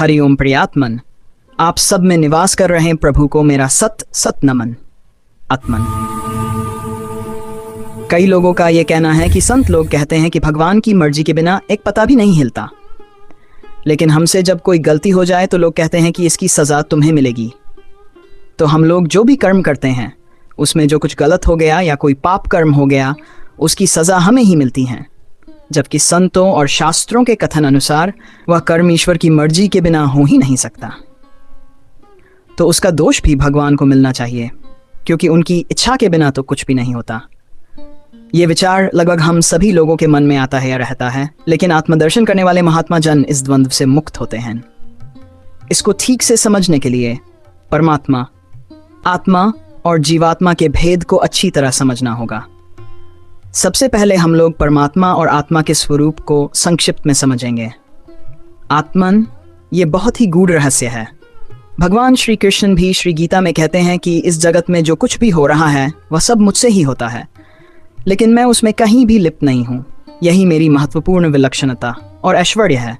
हरिओम प्रियात्मन। आप सब में निवास कर रहे प्रभु को मेरा सत सत नमन। आत्मन। कई लोगों का यह कहना है कि संत लोग कहते हैं कि भगवान की मर्जी के बिना एक पता भी नहीं हिलता, लेकिन हमसे जब कोई गलती हो जाए तो लोग कहते हैं कि इसकी सज़ा तुम्हें मिलेगी। तो हम लोग जो भी कर्म करते हैं उसमें जो कुछ गलत हो गया या कोई पाप कर्म हो गया उसकी सज़ा हमें ही मिलती है, जबकि संतों और शास्त्रों के कथन अनुसार वह कर्म ईश्वर की मर्जी के बिना हो ही नहीं सकता। तो उसका दोष भी भगवान को मिलना चाहिए, क्योंकि उनकी इच्छा के बिना तो कुछ भी नहीं होता। ये विचार लगभग हम सभी लोगों के मन में आता है या रहता है, लेकिन आत्मदर्शन करने वाले महात्मा जन इस द्वंद्व से मुक्त होते हैं। इसको ठीक से समझने के लिए परमात्मा, आत्मा और जीवात्मा के भेद को अच्छी तरह समझना होगा। सबसे पहले हम लोग परमात्मा और आत्मा के स्वरूप को संक्षिप्त में समझेंगे। आत्मन ये बहुत ही गूढ़ रहस्य है। भगवान श्री कृष्ण भी श्री गीता में कहते हैं कि इस जगत में जो कुछ भी हो रहा है वह सब मुझसे ही होता है, लेकिन मैं उसमें कहीं भी लिप्त नहीं हूँ। यही मेरी महत्वपूर्ण विलक्षणता और ऐश्वर्य है।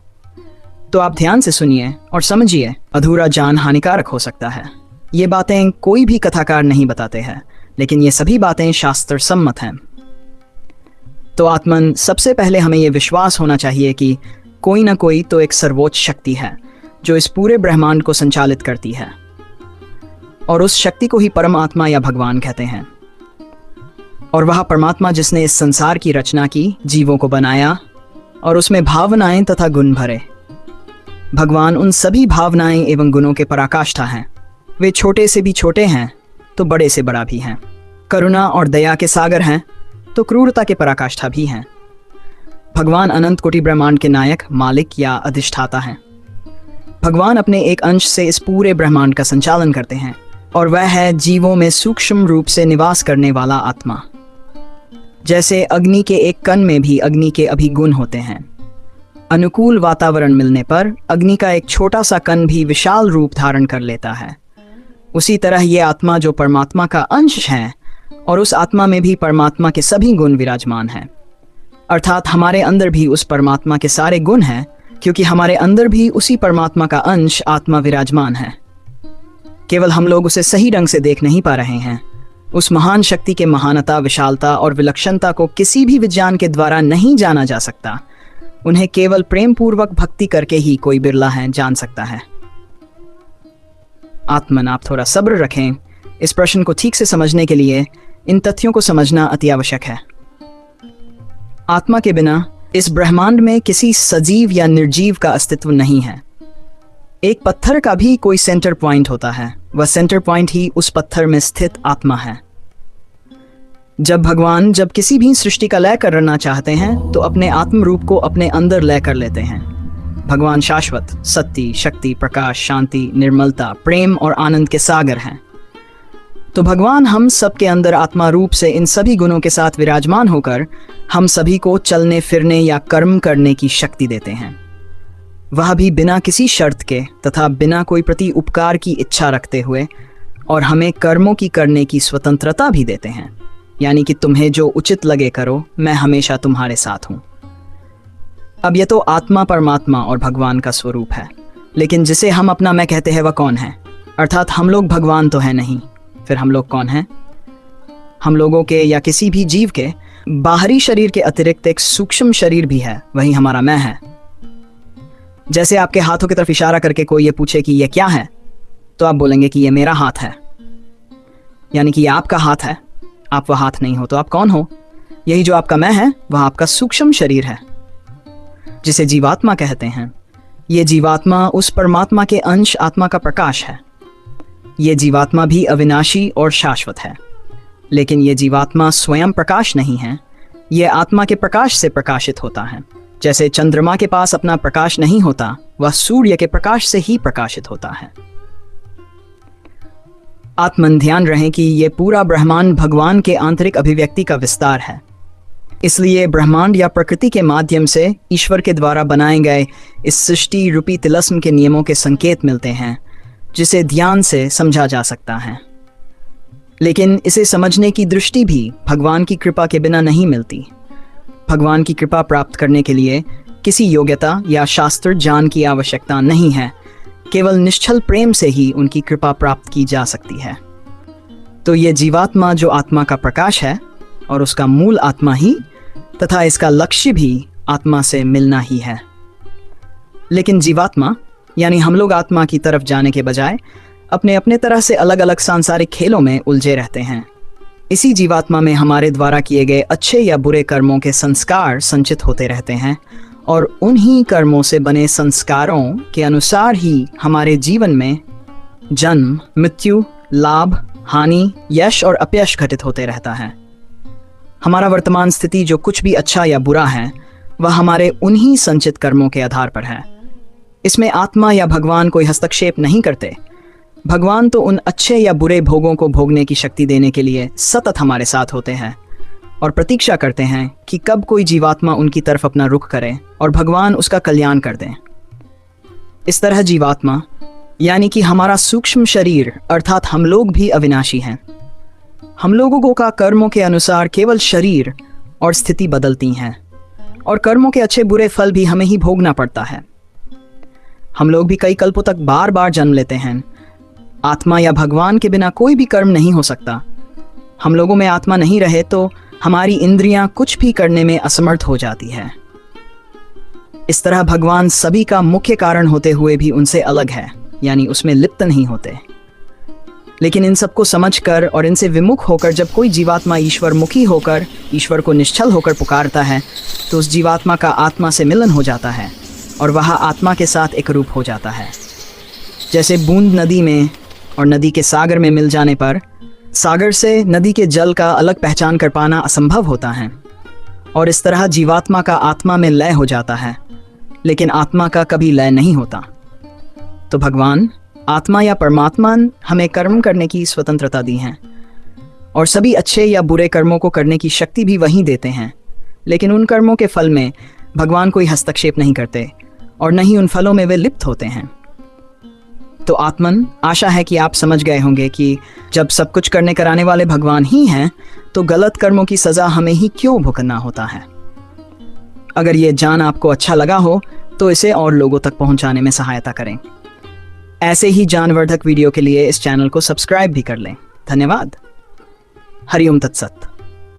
तो आप ध्यान से सुनिए और समझिए, अधूरा ज्ञान हानिकारक हो सकता है। ये बातें कोई भी कथाकार नहीं बताते हैं, लेकिन ये सभी बातें शास्त्र सम्मत हैं। तो आत्मन, सबसे पहले हमें यह विश्वास होना चाहिए कि कोई ना कोई तो एक सर्वोच्च शक्ति है जो इस पूरे ब्रह्मांड को संचालित करती है, और उस शक्ति को ही परमात्मा या भगवान कहते हैं। और वह परमात्मा जिसने इस संसार की रचना की, जीवों को बनाया और उसमें भावनाएं तथा गुण भरे। भगवान उन सभी भावनाएं एवं गुणों के पराकाष्ठा हैं। वे छोटे से भी छोटे हैं तो बड़े से बड़ा भी हैं। करुणा और दया के सागर हैं तो क्रूरता के पराकाष्ठा भी हैं। भगवान अनंत कोटि ब्रह्मांड के नायक, मालिक या अधिष्ठाता हैं। भगवान अपने एक अंश से इस पूरे ब्रह्मांड का संचालन करते हैं, और वह है जीवों में सूक्ष्म रूप से निवास करने वाला आत्मा। जैसे अग्नि के एक कण में भी अग्नि के अभिगुण होते हैं। अनुकूल वातावरण मिलने पर अग्नि का एक छोटा सा कण भी विशाल रूप धारण कर लेता है। उसी तरह ये आत्मा जो परमात्मा का अंश है, और उस आत्मा में भी परमात्मा के सभी गुण विराजमान हैं। अर्थात हमारे अंदर भी उस परमात्मा के सारे गुण हैं, क्योंकि हमारे अंदर भी उसी परमात्मा का अंश आत्मा विराजमान है। केवल हम लोग उसे सही ढंग से देख नहीं पा रहे हैं। उस महान शक्ति के महानता, विशालता और विलक्षणता को किसी भी विज्ञान के द्वारा नहीं जाना जा सकता। उन्हें केवल प्रेम पूर्वक भक्ति करके ही कोई बिरला है जान सकता है। आत्मन, आप थोड़ा सब्र रखें। इस प्रश्न को ठीक से समझने के लिए इन तथ्यों को समझना अति आवश्यक है। आत्मा के बिना इस ब्रह्मांड में किसी सजीव या निर्जीव का अस्तित्व नहीं है। एक पत्थर का भी कोई सेंटर पॉइंट होता है, वह सेंटर पॉइंट ही उस पत्थर में स्थित आत्मा है। जब भगवान किसी भी सृष्टि का लय करना चाहते हैं तो अपने आत्म रूप को अपने अंदर लय कर लेते हैं। भगवान शाश्वत, सत्य, शक्ति, प्रकाश, शांति, निर्मलता, प्रेम और आनंद के सागर हैं। तो भगवान हम सब के अंदर आत्मा रूप से इन सभी गुणों के साथ विराजमान होकर हम सभी को चलने फिरने या कर्म करने की शक्ति देते हैं, वह भी बिना किसी शर्त के तथा बिना कोई प्रति उपकार की इच्छा रखते हुए, और हमें कर्मों की करने की स्वतंत्रता भी देते हैं। यानी कि तुम्हें जो उचित लगे करो, मैं हमेशा तुम्हारे साथ हूँ। अब यह तो आत्मा, परमात्मा और भगवान का स्वरूप है, लेकिन जिसे हम अपना मैं कहते हैं वह कौन है? अर्थात हम लोग भगवान तो है नहीं, फिर हम लोग कौन हैं? हम लोगों के या किसी भी जीव के बाहरी शरीर के अतिरिक्त एक सूक्ष्म शरीर भी है, वही हमारा मैं है। जैसे आपके हाथों की तरफ इशारा करके कोई ये पूछे कि ये क्या है, तो आप बोलेंगे कि ये मेरा हाथ है, यानी कि ये आपका हाथ है। आप वह हाथ नहीं हो तो आप कौन हो? यही जो आपका मैं है वह आपका सूक्ष्म शरीर है, जिसे जीवात्मा कहते हैं। ये जीवात्मा उस परमात्मा के अंश आत्मा का प्रकाश है। ये जीवात्मा भी अविनाशी और शाश्वत है, लेकिन ये जीवात्मा स्वयं प्रकाश नहीं है। ये आत्मा के प्रकाश से प्रकाशित होता है। जैसे चंद्रमा के पास अपना प्रकाश नहीं होता, वह सूर्य के प्रकाश से ही प्रकाशित होता है। आत्मन, ध्यान रहे कि ये पूरा ब्रह्मांड भगवान के आंतरिक अभिव्यक्ति का विस्तार है। इसलिए ब्रह्मांड या प्रकृति के माध्यम से ईश्वर के द्वारा बनाए गए इस सृष्टि रूपी तिलस्म के नियमों के संकेत मिलते हैं, जिसे ध्यान से समझा जा सकता है। लेकिन इसे समझने की दृष्टि भी भगवान की कृपा के बिना नहीं मिलती। भगवान की कृपा प्राप्त करने के लिए किसी योग्यता या शास्त्र ज्ञान की आवश्यकता नहीं है, केवल निश्चल प्रेम से ही उनकी कृपा प्राप्त की जा सकती है। तो ये जीवात्मा जो आत्मा का प्रकाश है और उसका मूल आत्मा ही तथा इसका लक्ष्य भी आत्मा से मिलना ही है। लेकिन जीवात्मा यानी हम लोग आत्मा की तरफ जाने के बजाय अपने अपने तरह से अलग अलग सांसारिक खेलों में उलझे रहते हैं। इसी जीवात्मा में हमारे द्वारा किए गए अच्छे या बुरे कर्मों के संस्कार संचित होते रहते हैं और उन्हीं कर्मों से बने संस्कारों के अनुसार ही हमारे जीवन में जन्म, मृत्यु, लाभ, हानि, यश और अपयश घटित होते रहता है। हमारा वर्तमान स्थिति जो कुछ भी अच्छा या बुरा है वह हमारे उन्हीं संचित कर्मों के आधार पर है। इसमें आत्मा या भगवान कोई हस्तक्षेप नहीं करते। भगवान तो उन अच्छे या बुरे भोगों को भोगने की शक्ति देने के लिए सतत हमारे साथ होते हैं और प्रतीक्षा करते हैं कि कब कोई जीवात्मा उनकी तरफ अपना रुख करे और भगवान उसका कल्याण कर दें। इस तरह जीवात्मा यानी कि हमारा सूक्ष्म शरीर अर्थात हम लोग भी अविनाशी हैं। हम लोगों का कर्मों के अनुसार केवल शरीर और स्थिति बदलती हैं और कर्मों के अच्छे बुरे फल भी हमें ही भोगना पड़ता है। हम लोग भी कई कल्पों तक बार बार जन्म लेते हैं। आत्मा या भगवान के बिना कोई भी कर्म नहीं हो सकता। हम लोगों में आत्मा नहीं रहे तो हमारी इंद्रियां कुछ भी करने में असमर्थ हो जाती है। इस तरह भगवान सभी का मुख्य कारण होते हुए भी उनसे अलग है, यानी उसमें लिप्त नहीं होते। लेकिन इन सबको समझकर और इनसे विमुख होकर जब कोई जीवात्मा ईश्वर मुखी होकर ईश्वर को निश्चल होकर पुकारता है तो उस जीवात्मा का आत्मा से मिलन हो जाता है और वह आत्मा के साथ एक रूप हो जाता है। जैसे बूंद नदी में और नदी के सागर में मिल जाने पर सागर से नदी के जल का अलग पहचान कर पाना असंभव होता है और इस तरह जीवात्मा का आत्मा में लय हो जाता है, लेकिन आत्मा का कभी लय नहीं होता। तो भगवान आत्मा या परमात्मा हमें कर्म करने की स्वतंत्रता दी है और सभी अच्छे या बुरे कर्मों को करने की शक्ति भी वही देते हैं, लेकिन उन कर्मों के फल में भगवान कोई हस्तक्षेप नहीं करते और न ही उन फलों में वे लिप्त होते हैं। तो आत्मन, आशा है कि आप समझ गए होंगे कि जब सब कुछ करने कराने वाले भगवान ही हैं तो गलत कर्मों की सज़ा हमें ही क्यों भुगतना होता है। अगर ये जान आपको अच्छा लगा हो तो इसे और लोगों तक पहुंचाने में सहायता करें। ऐसे ही ज्ञानवर्धक वीडियो के लिए इस चैनल को सब्सक्राइब भी कर लें। धन्यवाद। हरिओम तत्सत।